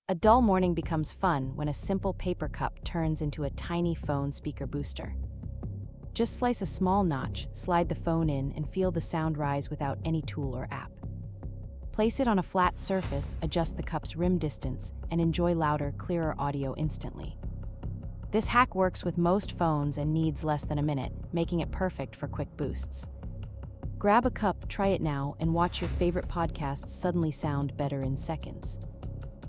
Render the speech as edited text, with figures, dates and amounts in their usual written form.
A dull morning becomes fun when a simple paper cup turns into a tiny phone speaker booster. Just slice a small notch, slide the phone in, and feel the sound rise without any tool or app. Place it on a flat surface, adjust the cup's rim distance, and enjoy louder, clearer audio instantly. This hack works with most phones and needs less than a minute, making it perfect for quick boosts. Grab a cup, try it now, and watch your favorite podcasts suddenly sound better in seconds.